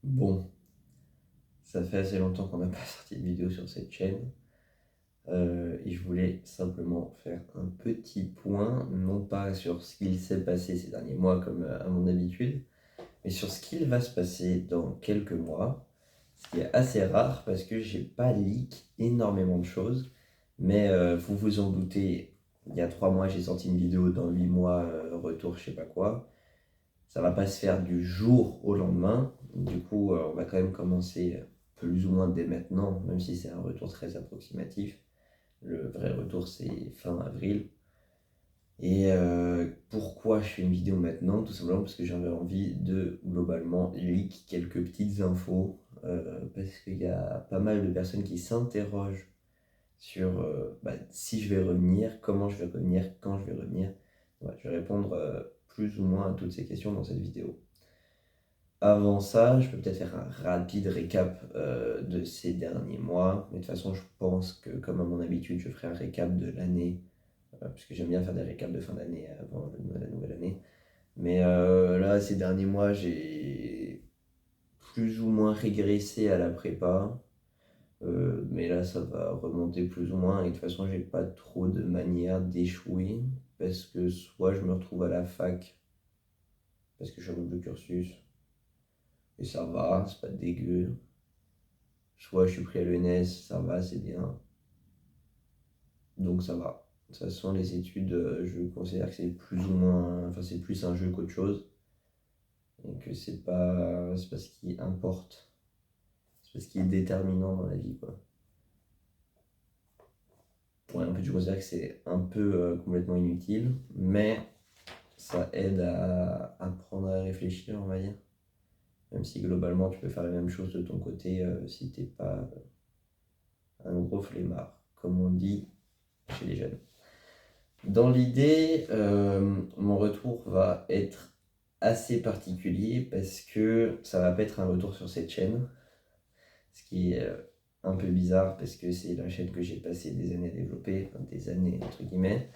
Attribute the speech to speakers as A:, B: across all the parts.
A: Bon, ça fait assez longtemps qu'on n'a pas sorti de vidéo sur cette chaîne. Et je voulais simplement faire un petit point, non pas sur ce qu'il s'est passé ces derniers mois comme à mon habitude, mais sur ce qu'il va se passer dans quelques mois, ce qui est assez rare parce que j'ai pas leak énormément de choses, mais vous vous en doutez, il y a 3 mois j'ai sorti une vidéo, dans 8 mois, retour je sais pas quoi. Ça va pas se faire du jour au lendemain, du coup on va quand même commencer plus ou moins dès maintenant, même si c'est un retour très approximatif. Le vrai retour, c'est fin avril. Et pourquoi je fais une vidéo maintenant? Tout simplement parce que j'avais envie de globalement leak quelques petites infos. Parce qu'il y a pas mal de personnes qui s'interrogent sur si je vais revenir, comment je vais revenir, quand je vais revenir. Ouais, je vais répondre plus ou moins à toutes ces questions dans cette vidéo. Avant ça, je peux peut-être faire un rapide récap de ces derniers mois. Mais de toute façon, je pense que, comme à mon habitude, je ferai un récap de l'année, parce que j'aime bien faire des récaps de fin d'année avant la nouvelle année. Mais là, ces derniers mois, j'ai plus ou moins régressé à la prépa. Mais là, ça va remonter plus ou moins. Et de toute façon, j'ai pas trop de manière d'échouer. Parce que soit je me retrouve à la fac, parce que je suis en double cursus, et ça va, c'est pas dégueu. Soit je suis pris à l'ENS, ça va, c'est bien. Donc ça va. De toute façon, les études, je considère que c'est plus ou moins. Enfin, c'est plus un jeu qu'autre chose. Et que c'est pas ce qui importe. C'est pas ce qui est déterminant dans la vie, quoi. Ouais, en fait, je considère que c'est un peu complètement inutile, mais ça aide à apprendre à réfléchir, on va dire. Même si globalement, tu peux faire la même chose de ton côté si t'es pas un gros flemmard, comme on dit chez les jeunes. Dans l'idée, mon retour va être assez particulier parce que ça va pas être un retour sur cette chaîne, ce qui est un peu bizarre parce que c'est la chaîne que j'ai passé des années à développer, enfin des années entre guillemets.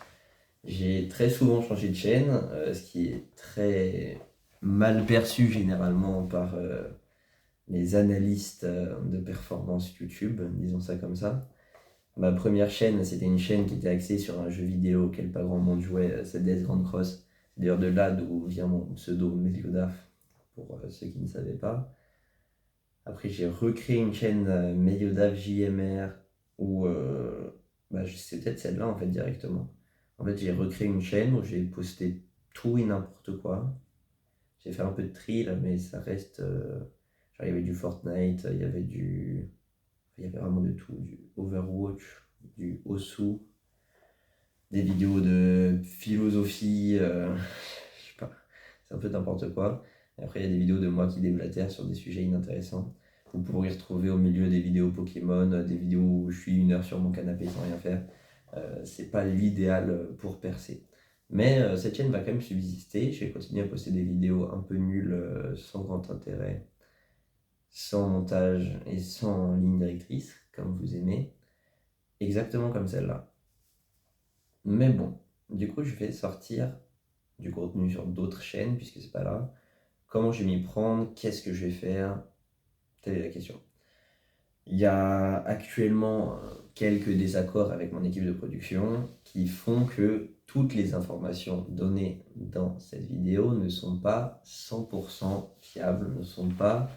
A: J'ai très souvent changé de chaîne, ce qui est très mal perçu généralement par les analystes de performance YouTube, disons ça comme ça. Ma première chaîne, c'était une chaîne qui était axée sur un jeu vidéo auquel pas grand monde jouait, c'est Death Grand Cross. C'est d'ailleurs de là d'où vient mon pseudo Meliodaf, pour ceux qui ne savaient pas. Après, j'ai recréé une chaîne Meliodaf JMR, où c'est peut-être celle-là en fait directement. En fait, j'ai recréé une chaîne où j'ai posté tout et n'importe quoi. J'ai fait un peu de tri là, mais ça reste. Genre, il y avait du Fortnite, il y avait vraiment de tout, du Overwatch, du Osu, des vidéos de philosophie, je sais pas, c'est un peu n'importe quoi. Et après, il y a des vidéos de moi qui déblatère sur des sujets inintéressants. Vous pourrez retrouver au milieu des vidéos Pokémon, des vidéos où je suis 1 heure sur mon canapé sans rien faire. C'est pas l'idéal pour percer. Mais cette chaîne va quand même subsister. Je vais continuer à poster des vidéos un peu nulles, sans grand intérêt, sans montage et sans ligne directrice, comme vous aimez. Exactement comme celle-là. Mais bon, du coup, je vais sortir du contenu sur d'autres chaînes, puisque c'est pas là. Comment je vais m'y prendre? Qu'est-ce que je vais faire? Telle est la question. Il y a actuellement quelques désaccords avec mon équipe de production qui font que toutes les informations données dans cette vidéo ne sont pas 100% fiables, ne sont pas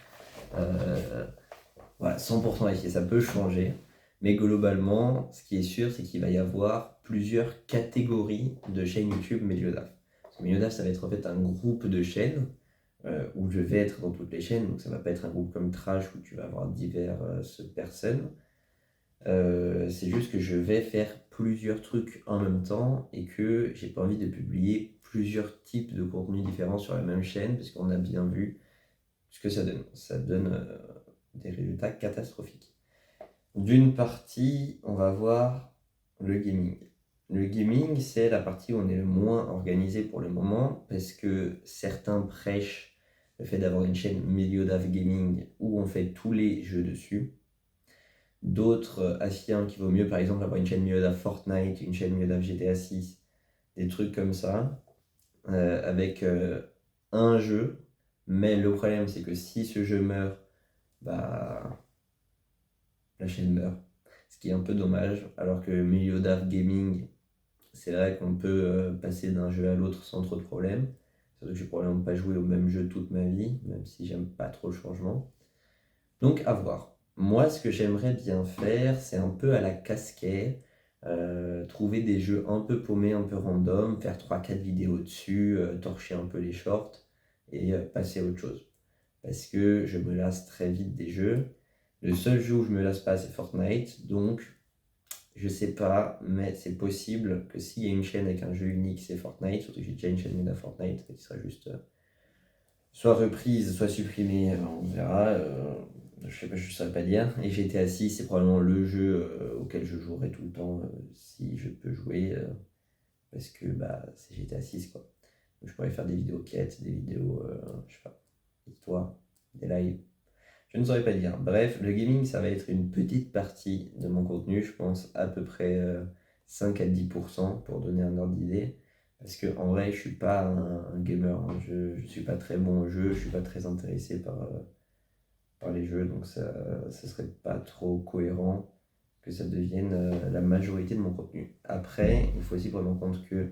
A: 100% vérifiées. Ça peut changer, mais globalement, ce qui est sûr, c'est qu'il va y avoir plusieurs catégories de chaînes YouTube Meliodaf. Meliodaf, ça va être en fait un groupe de chaînes où je vais être dans toutes les chaînes, donc ça va pas être un groupe comme Trash où tu vas avoir diverses personnes. C'est juste que je vais faire plusieurs trucs en même temps et que j'ai pas envie de publier plusieurs types de contenus différents sur la même chaîne parce qu'on a bien vu ce que ça donne. Ça donne des résultats catastrophiques. D'une partie, on va voir le gaming. Le gaming, c'est la partie où on est le moins organisé pour le moment parce que certains prêchent le fait d'avoir une chaîne Meliodaf Gaming où on fait tous les jeux dessus. D'autres affirment qu'il vaut mieux par exemple avoir une chaîne Meliodaf Fortnite, une chaîne Meliodaf GTA 6, des trucs comme ça, avec un jeu, Mais le problème, c'est que si ce jeu meurt, bah, la chaîne meurt. Ce qui est un peu dommage, alors que Meliodas Gaming, c'est vrai qu'on peut passer d'un jeu à l'autre sans trop de problèmes. Surtout que j'ai probablement pas joué au même jeu toute ma vie, même si j'aime pas trop le changement. Donc à voir. Moi, ce que j'aimerais bien faire, c'est un peu à la casquet, trouver des jeux un peu paumés, un peu random, faire 3-4 vidéos dessus, torcher un peu les shorts et passer à autre chose. Parce que je me lasse très vite des jeux. Le seul jeu où je me lasse pas, c'est Fortnite. Donc, je sais pas, mais c'est possible que s'il y a une chaîne avec un jeu unique, c'est Fortnite. Surtout que j'ai déjà une chaîne Meda Fortnite qui sera juste soit reprise, soit supprimée. On verra. Je sais pas, je saurais pas dire. Et GTA 6, c'est probablement le jeu auquel je jouerai tout le temps si je peux jouer. Parce que bah, c'est GTA 6 quoi. Donc, je pourrais faire des vidéos quêtes, des vidéos, je sais pas, histoire, des lives. Je ne saurais pas dire. Bref, le gaming, ça va être une petite partie de mon contenu, je pense à peu près 5 à 10% pour donner un ordre d'idée. Parce que en vrai, je suis pas un gamer, hein. Je ne suis pas très bon au jeu, je suis pas très intéressé par les jeux, donc ça serait pas trop cohérent que ça devienne la majorité de mon contenu. Après, il faut aussi prendre en compte que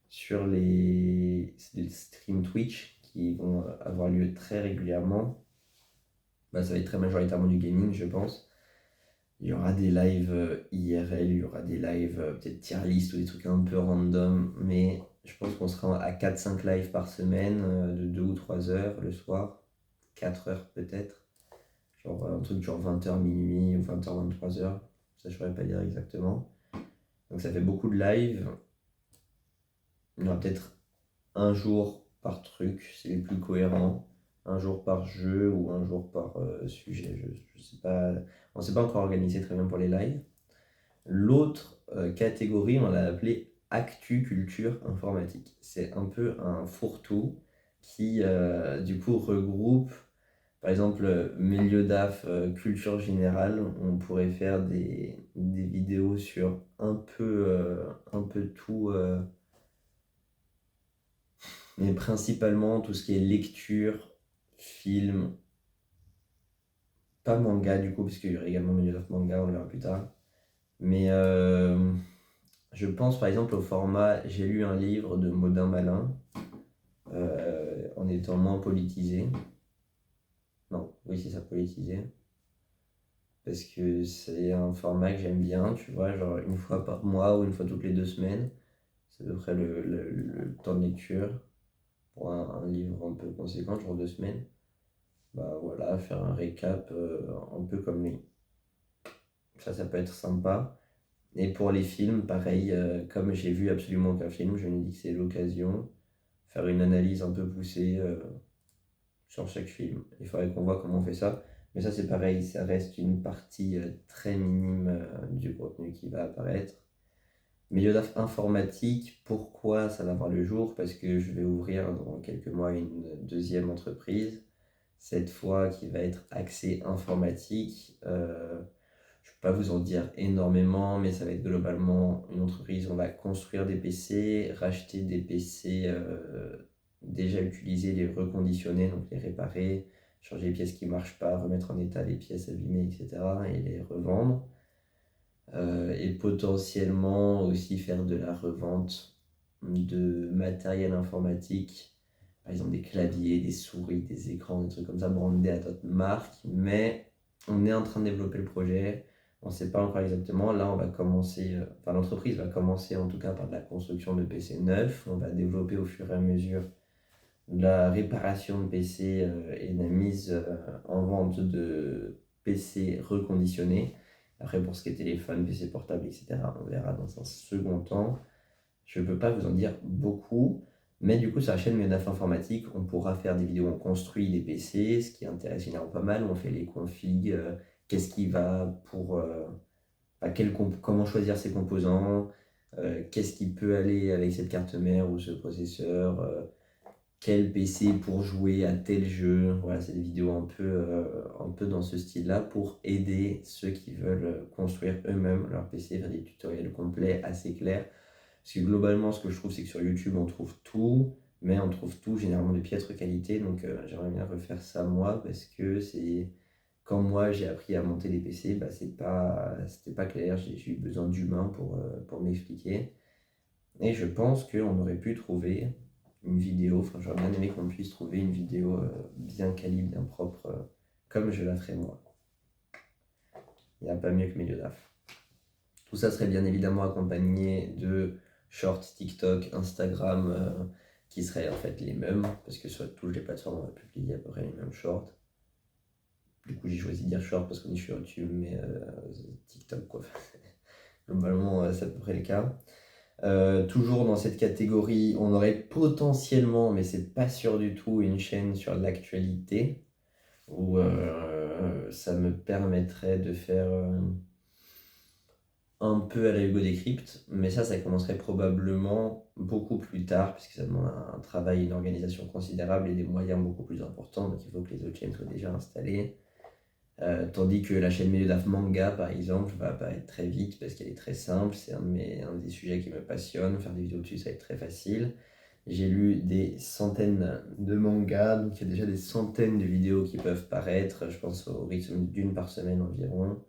A: sur les streams Twitch qui vont avoir lieu très régulièrement, bah, ça va être très majoritairement du gaming, je pense. Il y aura des lives IRL, il y aura des lives peut-être tier list ou des trucs un peu random, mais je pense qu'on sera à 4-5 lives par semaine de 2 ou 3 heures le soir, 4 heures peut-être. Genre un truc genre 20h minuit ou 20h 23h, ça je pourrais pas dire exactement. Donc ça fait beaucoup de lives. Il y aura peut-être un jour par truc, c'est les plus cohérents. Un jour par jeu ou un jour par sujet. Je sais pas, on ne s'est pas encore organisé très bien pour les lives. L'autre catégorie, on l'a appelée Actu Culture Informatique. C'est un peu un fourre-tout qui, du coup, regroupe, par exemple, milieu DAF, culture générale. On pourrait faire des vidéos sur un peu tout, mais principalement tout ce qui est lecture, film, pas manga du coup, parce qu'il y aura également milieu DAF manga, on le verra plus tard. Mais je pense par exemple au format j'ai lu un livre de Maudin Malin en étant moins politisé. Non, oui, c'est ça, politisé. Parce que c'est un format que j'aime bien, tu vois, genre une fois par mois ou une fois toutes les 2 semaines. C'est à peu près le temps de lecture pour un livre un peu conséquent, genre 2 semaines. Bah voilà, faire un récap un peu comme lui. Ça peut être sympa. Et pour les films, pareil, comme j'ai vu absolument aucun film, je me dis que c'est l'occasion, faire une analyse un peu poussée sur chaque film. Il faudrait qu'on voit comment on fait ça. Mais ça, c'est pareil, ça reste une partie très minime du contenu qui va apparaître. Milieu informatique, pourquoi ça va voir le jour? Parce que je vais ouvrir dans quelques mois une deuxième entreprise, cette fois qui va être axée informatique. Je ne peux pas vous en dire énormément, mais ça va être globalement une entreprise où on va construire des PC, racheter des PC déjà utilisés, les reconditionner, donc les réparer, changer les pièces qui ne marchent pas, remettre en état les pièces abîmées, etc. et les revendre. Et potentiellement aussi faire de la revente de matériel informatique, par exemple des claviers, des souris, des écrans, des trucs comme ça, brandés à notre marque. Mais on est en train de développer le projet. On ne sait pas encore exactement. Là, on va commencer, enfin l'entreprise va commencer en tout cas par de la construction de PC neufs. On va développer au fur et à mesure la réparation de PC et la mise en vente de PC reconditionnés. Après, pour ce qui est téléphone, PC portable, etc., on verra dans un second temps. Je ne peux pas vous en dire beaucoup, mais du coup, sur la chaîne Ménaf Informatique, on pourra faire des vidéos où on construit les PC, ce qui intéresse généralement pas mal, où on fait les configs, qu'est-ce qui va pour. Comment choisir ses composants, qu'est-ce qui peut aller avec cette carte mère ou ce processeur, quel PC pour jouer à tel jeu. Voilà, c'est des vidéos un peu dans ce style-là pour aider ceux qui veulent construire eux-mêmes leur PC, faire des tutoriels complets, assez clairs. Parce que globalement, ce que je trouve, c'est que sur YouTube, on trouve tout, mais on trouve tout généralement de piètre qualité, donc j'aimerais bien refaire ça moi, parce que c'est... Quand moi j'ai appris à monter des PC, bah, c'était pas clair, j'ai eu besoin d'humains pour m'expliquer. Et je pense qu'on aurait pu trouver une vidéo, enfin j'aurais bien aimé qu'on puisse trouver une vidéo bien quali, bien propre, comme je la ferais moi. Il n'y a pas mieux que Mediodaf. Tout ça serait bien évidemment accompagné de shorts TikTok, Instagram, qui seraient en fait les mêmes, parce que sur toutes les plateformes on va publier à peu près les mêmes shorts. Du coup j'ai choisi de dire short parce qu'on est sur YouTube, mais TikTok quoi. Globalement c'est à peu près le cas. Toujours dans cette catégorie, on aurait potentiellement, mais c'est pas sûr du tout, une chaîne sur l'actualité où ça me permettrait de faire un peu à la Hugo Décrypte, mais ça commencerait probablement beaucoup plus tard, puisque ça demande un travail, une organisation considérable et des moyens beaucoup plus importants, donc il faut que les autres chaînes soient déjà installées. Tandis que la chaîne Mediodaf Manga, par exemple, va apparaître très vite parce qu'elle est très simple, c'est un des sujets qui me passionne, faire des vidéos dessus ça va être très facile. J'ai lu des centaines de mangas, donc il y a déjà des centaines de vidéos qui peuvent paraître, je pense au rythme d'une par semaine environ.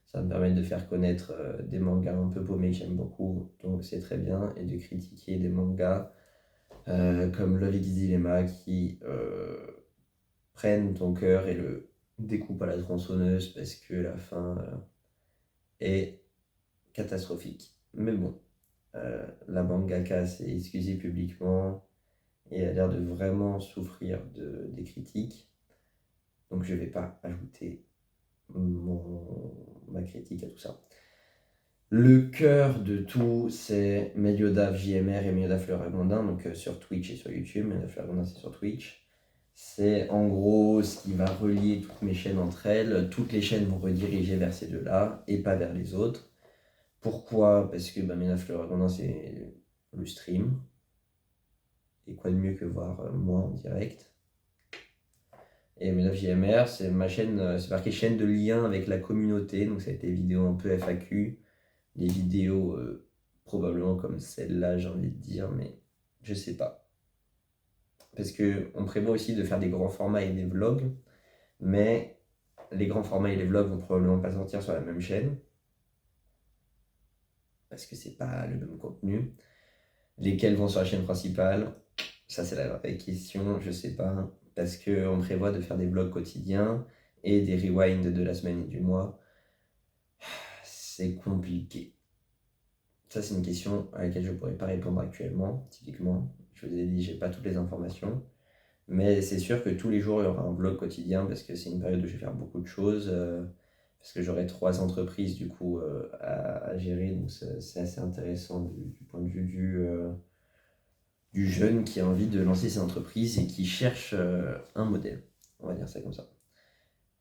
A: Ça va me permettre de faire connaître des mangas un peu paumés que j'aime beaucoup, donc c'est très bien, et de critiquer des mangas comme Love X Dilemma qui prennent ton cœur et le découpent à la tronçonneuse parce que la fin est catastrophique. Mais bon, la mangaka s'est excusée publiquement et a l'air de vraiment souffrir des critiques. Donc je ne vais pas ajouter ma critique à tout ça. Le cœur de tout, c'est Mediodaf JMR et Mediodaf Le Ragondin, donc sur Twitch et sur YouTube. Mediodaf Le Ragondin, c'est sur Twitch. C'est en gros ce qui va relier toutes mes chaînes entre elles. Toutes les chaînes vont rediriger vers ces deux-là et pas vers les autres. Pourquoi? Parce que Mediodaf Le Ragondin, c'est le stream. Et quoi de mieux que voir moi en direct? Et Mediodaf JMR, c'est ma chaîne, c'est marqué chaîne de lien avec la communauté. Donc ça a été des vidéos un peu FAQ. Des vidéos probablement comme celle-là, j'ai envie de dire, mais je sais pas. Parce qu'on prévoit aussi de faire des grands formats et des vlogs, mais les grands formats et les vlogs vont probablement pas sortir sur la même chaîne, parce que c'est pas le même contenu. Lesquels vont sur la chaîne principale, ça c'est la vraie question, je sais pas, parce qu'on prévoit de faire des vlogs quotidiens et des rewinds de la semaine et du mois. C'est compliqué. Ça, c'est une question à laquelle je ne pourrais pas répondre actuellement, typiquement. Je vous ai dit, j'ai pas toutes les informations. Mais c'est sûr que tous les jours, il y aura un vlog quotidien parce que c'est une période où je vais faire beaucoup de choses. Parce que j'aurai 3 entreprises du coup à gérer. Donc c'est assez intéressant du point de vue du jeune qui a envie de lancer ses entreprises et qui cherche un modèle. On va dire ça comme ça.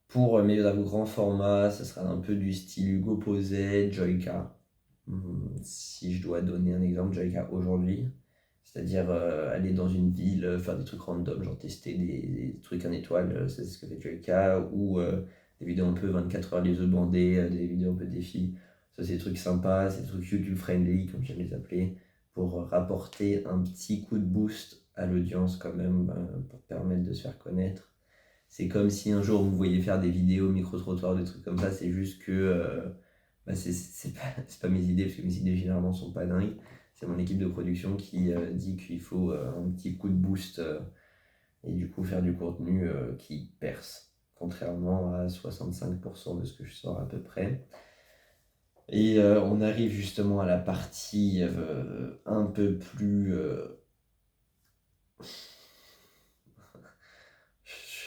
A: Pour mes grand format, ce sera un peu du style Hugo Posé, Joyka. Si je dois donner un exemple, Joyka aujourd'hui, c'est-à-dire aller dans une ville, faire des trucs random, genre tester des trucs en étoile, c'est ce que fait Joyka, ou des vidéos un peu 24 heures les œufs bandés, des vidéos un peu défis. Ça, c'est des trucs sympas, c'est des trucs YouTube friendly, comme j'aime les appeler, pour rapporter un petit coup de boost à l'audience quand même, pour permettre de se faire connaître. C'est comme si un jour vous voyez faire des vidéos micro-trottoirs, des trucs comme ça, c'est juste que c'est pas mes idées, parce que mes idées généralement sont pas dingues. C'est mon équipe de production qui dit qu'il faut un petit coup de boost et du coup faire du contenu qui perce, contrairement à 65% de ce que je sors à peu près. Et on arrive justement à la partie un peu plus...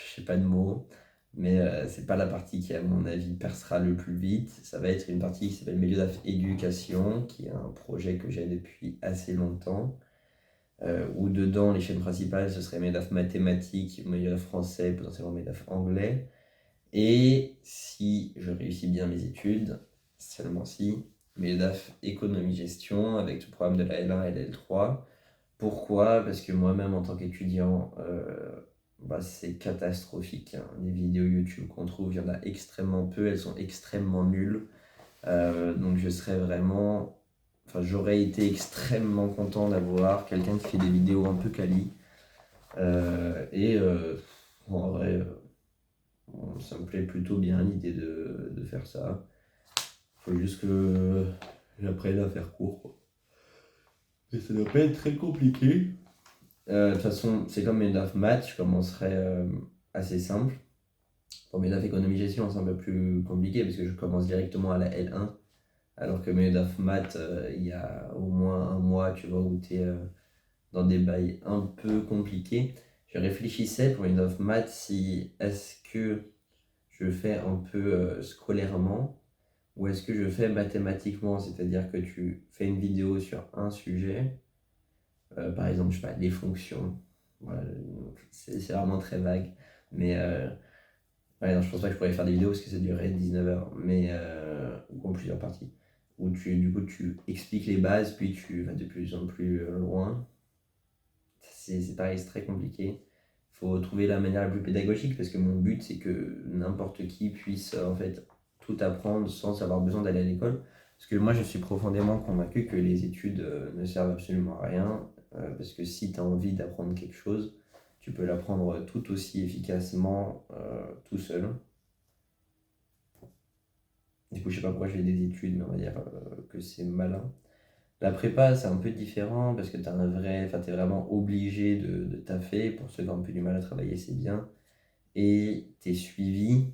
A: je sais pas de mots, mais c'est pas la partie qui, à mon avis, percera le plus vite. Ça va être une partie qui s'appelle Mediodaf Éducation, qui est un projet que j'ai depuis assez longtemps, où dedans, les chaînes principales, ce serait Mediodaf Mathématiques, Mediodaf Français, potentiellement Mediodaf Anglais. Et si je réussis bien mes études, seulement si, Mediodaf Économie-Gestion, avec tout le programme de la L1 et la L3. Pourquoi? Parce que moi-même, en tant qu'étudiant, c'est catastrophique, hein. Les vidéos YouTube qu'on trouve, il y en a extrêmement peu, elles sont extrêmement nulles. Donc j'aurais été extrêmement content d'avoir quelqu'un qui fait des vidéos un peu quali, En vrai, ça me plaît plutôt bien l'idée de faire ça. Faut juste que j'apprenne à faire court, quoi. Et ça doit pas être très compliqué. De toute façon, c'est comme mes DAF maths, je commencerai assez simple. Pour mes DAF économie-gestion, c'est un peu plus compliqué parce que je commence directement à la L1. Alors que mes DAF maths, il y a au moins un mois, tu vois, où tu es dans des bails un peu compliqués. Je réfléchissais pour mes DAF maths si est-ce que je fais un peu scolairement ou est-ce que je fais mathématiquement, c'est-à-dire que tu fais une vidéo sur un sujet, par exemple, je sais pas, des fonctions. Voilà, c'est vraiment très vague. Mais ouais, non, je pense pas que je pourrais faire des vidéos parce que ça durerait 19 heures, mais ou en plusieurs parties. Où du coup, tu expliques les bases, puis tu vas de plus en plus loin. C'est pareil, c'est très compliqué. Il faut trouver la manière la plus pédagogique parce que mon but, c'est que n'importe qui puisse en fait tout apprendre sans avoir besoin d'aller à l'école. Parce que moi, je suis profondément convaincu que les études ne servent absolument à rien. Parce que si tu as envie d'apprendre quelque chose, tu peux l'apprendre tout aussi efficacement tout seul. Du coup, je sais pas pourquoi je fais des études, mais on va dire que c'est malin. La prépa, c'est un peu différent parce que t'es vraiment obligé de taffer. Pour ceux qui ont un peu du mal à travailler, c'est bien. Et t'es suivi.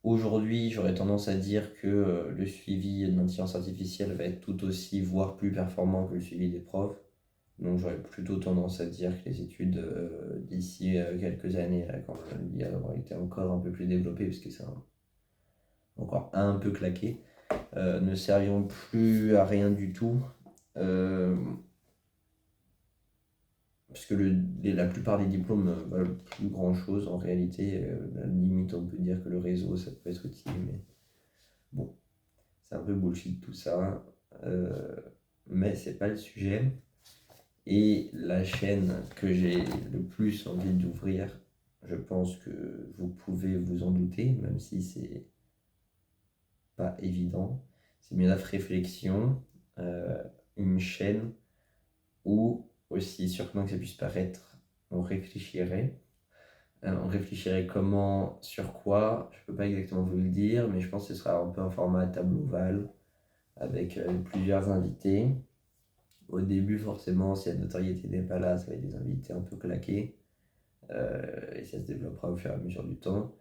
A: Aujourd'hui, j'aurais tendance à dire que le suivi de l'intelligence artificielle va être tout aussi, voire plus performant que le suivi des profs. Donc j'aurais plutôt tendance à dire que les études d'ici quelques années, là, quand l'IA aura été encore un peu plus développée, parce que c'est encore un peu claqué, ne serviront plus à rien du tout. Euh, Parce que la plupart des diplômes valent plus grand chose en réalité. À la limite, on peut dire que le réseau, ça peut être utile, mais bon, c'est un peu bullshit tout ça. Euh, mais c'est pas le sujet. Et la chaîne que j'ai le plus envie d'ouvrir, je pense que vous pouvez vous en douter, même si c'est pas évident. C'est Miodaf Réflexion, euh, une chaîne où, aussi surprenant que ça puisse paraître, on réfléchirait comment, sur quoi, je peux pas exactement vous le dire, mais je pense que ce sera un peu un format tableau oval avec plusieurs invités. Au début, forcément, si la notoriété n'est pas là, ça va être des invités un peu claqués. Et ça se développera au fur et à mesure du temps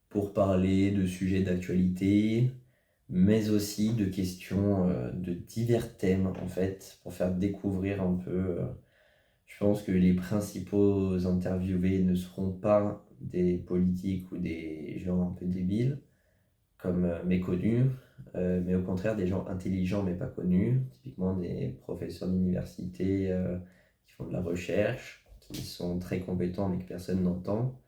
A: pour parler de sujets d'actualité, mais aussi de questions de divers thèmes en fait, pour faire découvrir un peu. Je pense que les principaux interviewés ne seront pas des politiques ou des gens un peu débiles, comme méconnus, mais au contraire des gens intelligents mais pas connus, typiquement des professeurs d'université qui font de la recherche, qui sont très compétents mais que personne n'entend.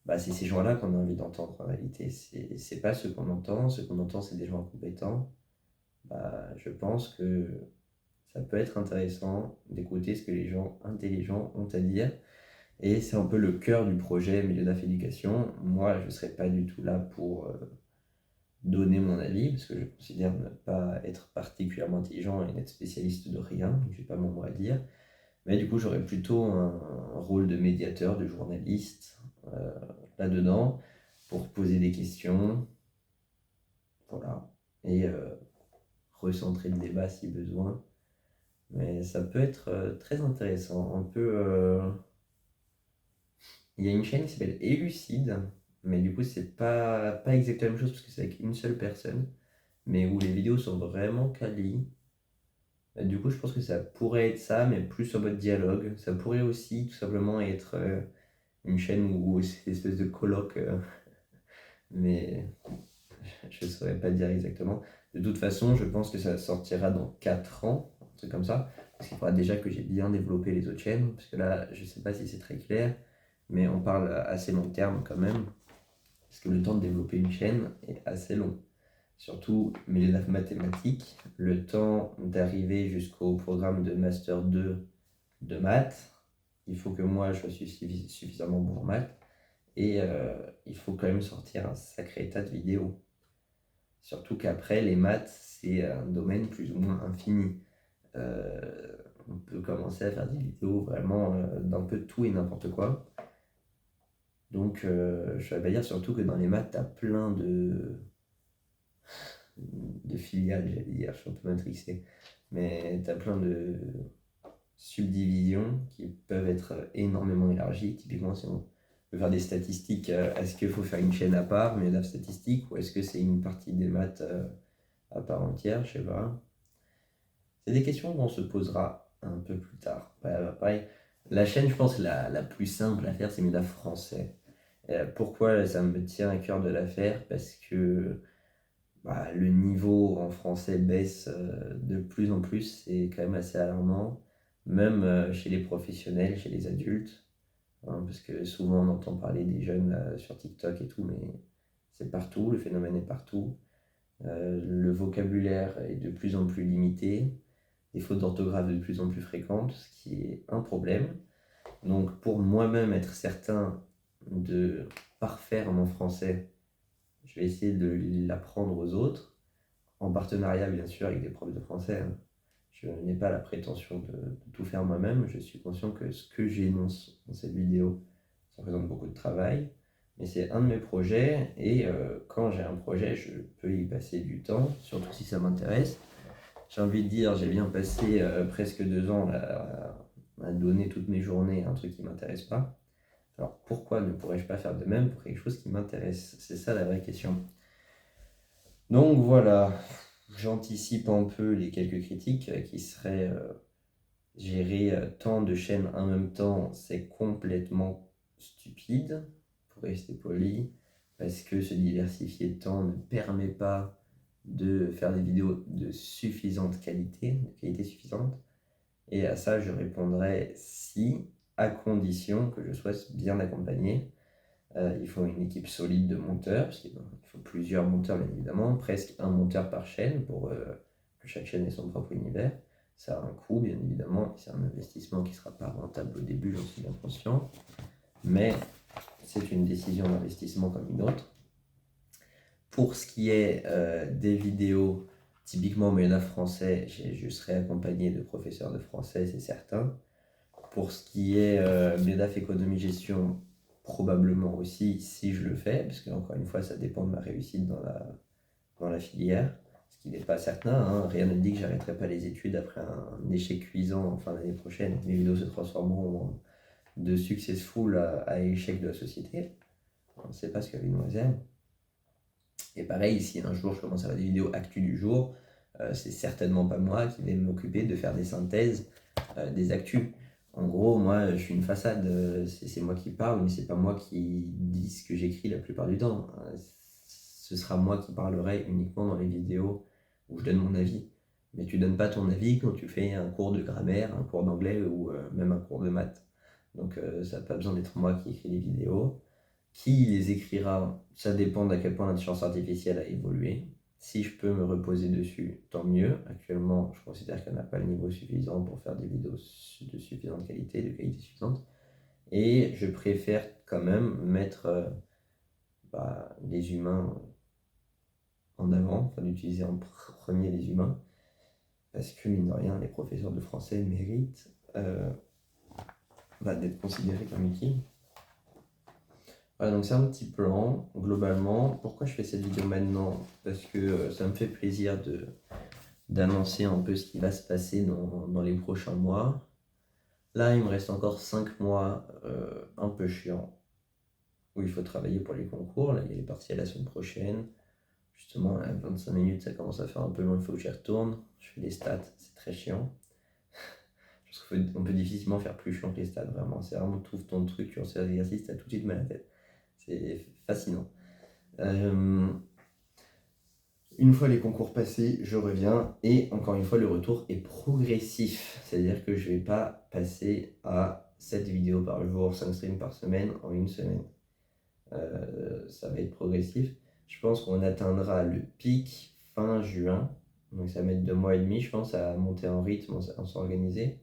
A: Bah, c'est ces gens-là qu'on a envie d'entendre en réalité. C'est pas ceux qu'on entend c'est des gens incompétents. Bah, je pense que ça peut être intéressant d'écouter ce que les gens intelligents ont à dire. Et c'est un peu le cœur du projet Milieu d'Af Éducation. Moi, je ne serai pas du tout là pour donner mon avis, parce que je considère ne pas être particulièrement intelligent et n'être spécialiste de rien, donc je n'ai pas mon mot à dire. Mais du coup, j'aurais plutôt un rôle de médiateur, de journaliste euh, là-dedans, pour poser des questions, voilà, et recentrer le débat si besoin. Mais ça peut être très intéressant. Un peu. Il y a une chaîne qui s'appelle Elucide, mais du coup, c'est pas exactement la même chose parce que c'est avec une seule personne, mais où les vidéos sont vraiment quali. Du coup, je pense que ça pourrait être ça, mais plus en mode dialogue. Ça pourrait aussi tout simplement être une chaîne où c'est une espèce de colloque, mais je ne saurais pas dire exactement. De toute façon, je pense que ça sortira dans 4 ans, un truc comme ça, parce qu'il faudra déjà que j'ai bien développé les autres chaînes, parce que là, je ne sais pas si c'est très clair, mais on parle à assez long terme quand même, parce que le temps de développer une chaîne est assez long. Surtout mais les mathématiques, le temps d'arriver jusqu'au programme de Master 2 de maths, il faut que moi je sois suffisamment bon en maths, et il faut quand même sortir un sacré tas de vidéos. Surtout qu'après, les maths, c'est un domaine plus ou moins infini. on peut commencer à faire des vidéos vraiment d'un peu tout et n'importe quoi. Donc, je vais dire surtout que dans les maths, tu as plein de filiales, j'allais dire, je suis un peu matrixé, mais tu as plein de subdivisions qui peuvent être énormément élargies. Typiquement, si on veut faire des statistiques, est-ce qu'il faut faire une chaîne à part, mais la statistique, ou est-ce que c'est une partie des maths à part entière, je sais pas. C'est des questions qu'on se posera un peu plus tard. Pareil, la chaîne, je pense, la plus simple à faire, c'est MEDA français. Pourquoi ça me tient à cœur de la faire? Parce que le niveau en français baisse de plus en plus, c'est quand même assez alarmant, même chez les professionnels, chez les adultes, hein, parce que souvent on entend parler des jeunes sur TikTok et tout, mais c'est partout, le phénomène est partout. Le vocabulaire est de plus en plus limité, des fautes d'orthographe de plus en plus fréquentes, ce qui est un problème. Donc pour moi-même être certain de parfaire mon français, je vais essayer de l'apprendre aux autres, en partenariat bien sûr avec des profs de français, hein. Je n'ai pas la prétention de tout faire moi-même, je suis conscient que ce que j'énonce dans cette vidéo, ça représente beaucoup de travail, mais c'est un de mes projets, et quand j'ai un projet, je peux y passer du temps, surtout si ça m'intéresse. J'ai envie de dire, j'ai bien passé presque 2 ans à donner toutes mes journées à un truc qui ne m'intéresse pas. Alors pourquoi ne pourrais-je pas faire de même pour quelque chose qui m'intéresse? C'est ça la vraie question. Donc voilà, j'anticipe un peu les quelques critiques qui seraient gérer tant de chaînes en même temps, c'est complètement stupide, pour rester poli, parce que se diversifier tant ne permet pas de faire des vidéos de suffisante qualité, de qualité suffisante. Et à ça, je répondrai si, à condition que je sois bien accompagné. Il faut une équipe solide de monteurs, parce qu'il faut plusieurs monteurs bien évidemment, presque un monteur par chaîne pour que chaque chaîne ait son propre univers. Ça a un coût bien évidemment, c'est un investissement qui ne sera pas rentable au début, j'en suis bien conscient, mais c'est une décision d'investissement comme une autre. Pour ce qui est des vidéos, typiquement au MEDAF français, je serai accompagné de professeurs de français, c'est certain. Pour ce qui est MEDAF économie-gestion, probablement aussi, si je le fais, parce que encore une fois, ça dépend de ma réussite dans la filière, ce qui n'est pas certain, hein. Rien ne dit que j'arrêterai pas les études après un échec cuisant en fin d'année prochaine. Mes vidéos se transformeront de successful à échec de la société. On ne sait pas ce que la vie nous réserve. Et pareil, si un jour je commence à faire des vidéos actu du jour, c'est certainement pas moi qui vais m'occuper de faire des synthèses des actus. En gros, moi, je suis une façade, c'est moi qui parle, mais c'est pas moi qui dis ce que j'écris la plupart du temps. Ce sera moi qui parlerai uniquement dans les vidéos où je donne mon avis. Mais tu donnes pas ton avis quand tu fais un cours de grammaire, un cours d'anglais ou même un cours de maths. Donc ça n'a pas besoin d'être moi qui écris les vidéos. Qui les écrira, ça dépend d'à quel point l'intelligence artificielle a évolué. Si je peux me reposer dessus, tant mieux. Actuellement, je considère qu'elle n'a pas le niveau suffisant pour faire des vidéos de suffisante qualité, de qualité suffisante. Et je préfère quand même mettre les humains en avant, enfin d'utiliser en premier les humains. Parce que, mine de rien, les professeurs de français méritent d'être considérés comme utiles. Voilà, donc c'est un petit plan, globalement. Pourquoi je fais cette vidéo maintenant? Parce que ça me fait plaisir d'annoncer un peu ce qui va se passer dans les prochains mois. Là, il me reste encore 5 mois un peu chiants, où il faut travailler pour les concours. Là, il y a les partiels la semaine prochaine. Justement, à 25 minutes, ça commence à faire un peu long, il faut que j'y retourne. Je fais les stats, c'est très chiant. On peut difficilement faire plus chiant que les stats, vraiment. C'est vraiment tout ton truc, tu lances l'exercice, t'as tout de suite mal à la tête. C'est fascinant. Une fois les concours passés, je reviens et encore une fois, le retour est progressif. C'est-à-dire que je ne vais pas passer à 7 vidéos par jour, 5 streams par semaine en une semaine. Ça va être progressif. Je pense qu'on atteindra le pic fin juin. Donc ça va mettre 2 mois et demi, je pense, à monter en rythme, en s'organiser.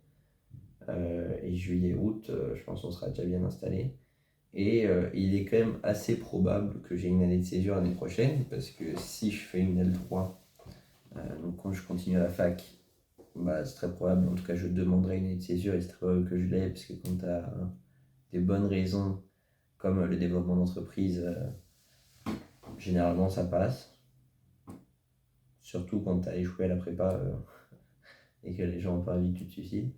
A: Et juillet, août, je pense qu'on sera déjà bien installé. Et il est quand même assez probable que j'ai une année de césure l'année prochaine, parce que si je fais une L3, donc quand je continue à la fac, bah, c'est très probable, en tout cas je demanderai une année de césure et c'est très probable que je l'ai, parce que quand tu as des bonnes raisons, comme le développement d'entreprise, généralement ça passe. Surtout quand tu as échoué à la prépa et que les gens ont pas envie que tu te suicides.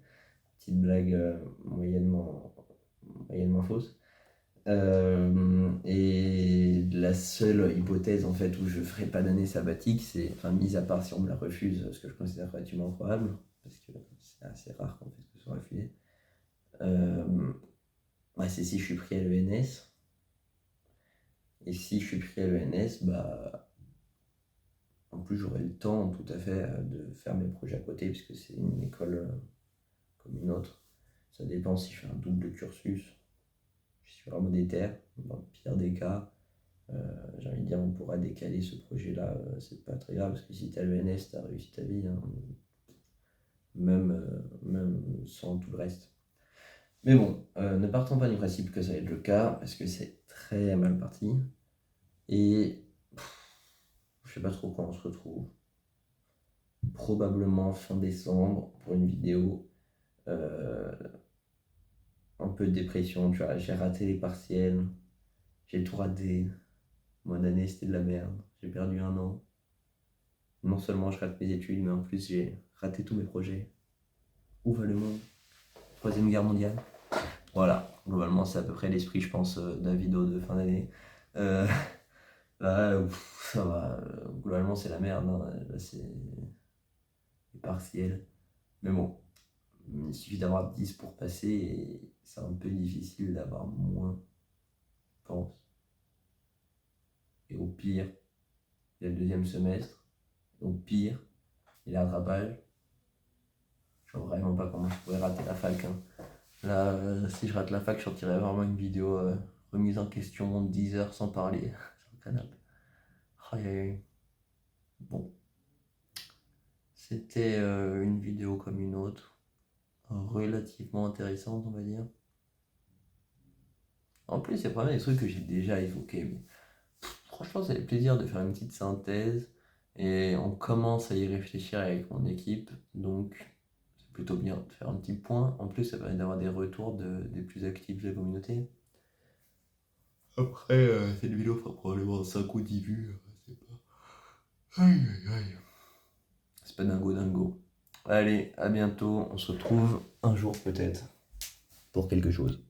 A: Petite blague moyennement fausse. Et la seule hypothèse en fait où je ferai pas d'année sabbatique, c'est, enfin, mis à part si on me la refuse, ce que je considère relativement improbable, parce que c'est assez rare qu'en fait que ce soit refusé. Ouais, c'est si je suis pris à l'ENS. Et si je suis pris à l'ENS, bah, en plus j'aurai le temps tout à fait de faire mes projets à côté, puisque c'est une école comme une autre. Ça dépend si je fais un double cursus. Je suis vraiment déter. Dans le pire des cas, j'ai envie de dire, on pourra décaler ce projet-là. C'est pas très grave, parce que si t'as l'ENS, t'as réussi ta vie, hein. Même sans tout le reste. Mais bon, ne partons pas du principe que ça va être le cas, parce que c'est très mal parti. Et je sais pas trop quand on se retrouve. Probablement fin décembre pour une vidéo. Un peu de dépression, tu vois. J'ai raté les partiels, j'ai tout raté. Mon année c'était de la merde. J'ai perdu un an. Non seulement je rate mes études, mais en plus j'ai raté tous mes projets. Où va le monde? Troisième guerre mondiale. Voilà, globalement c'est à peu près l'esprit, je pense, d'un vidéo de fin d'année. Là, ça va. Globalement c'est la merde, hein. Là c'est les partiels. Mais bon, il suffit d'avoir 10 pour passer et c'est un peu difficile d'avoir moins, je pense. Et au pire, il y a le deuxième semestre. Au pire, il y a le rattrapage. Je vois vraiment pas comment je pourrais rater la fac, hein. Là, si je rate la fac, je sortirais vraiment une vidéo remise en question, 10 heures sans parler sur le canapé. Aïe, aïe, aïe. Bon, c'était une vidéo comme une autre, relativement intéressante, on va dire. En plus, c'est vraiment des trucs que j'ai déjà évoqués, mais franchement, ça fait plaisir de faire une petite synthèse et on commence à y réfléchir avec mon équipe, donc c'est plutôt bien de faire un petit point. En plus, ça permet d'avoir des retours des plus actifs de la communauté. Après, cette vidéo fera probablement 5 ou 10 vues, c'est pas. Aïe aïe aïe. C'est pas dingo dingo. Allez, à bientôt, on se retrouve un jour peut-être pour quelque chose.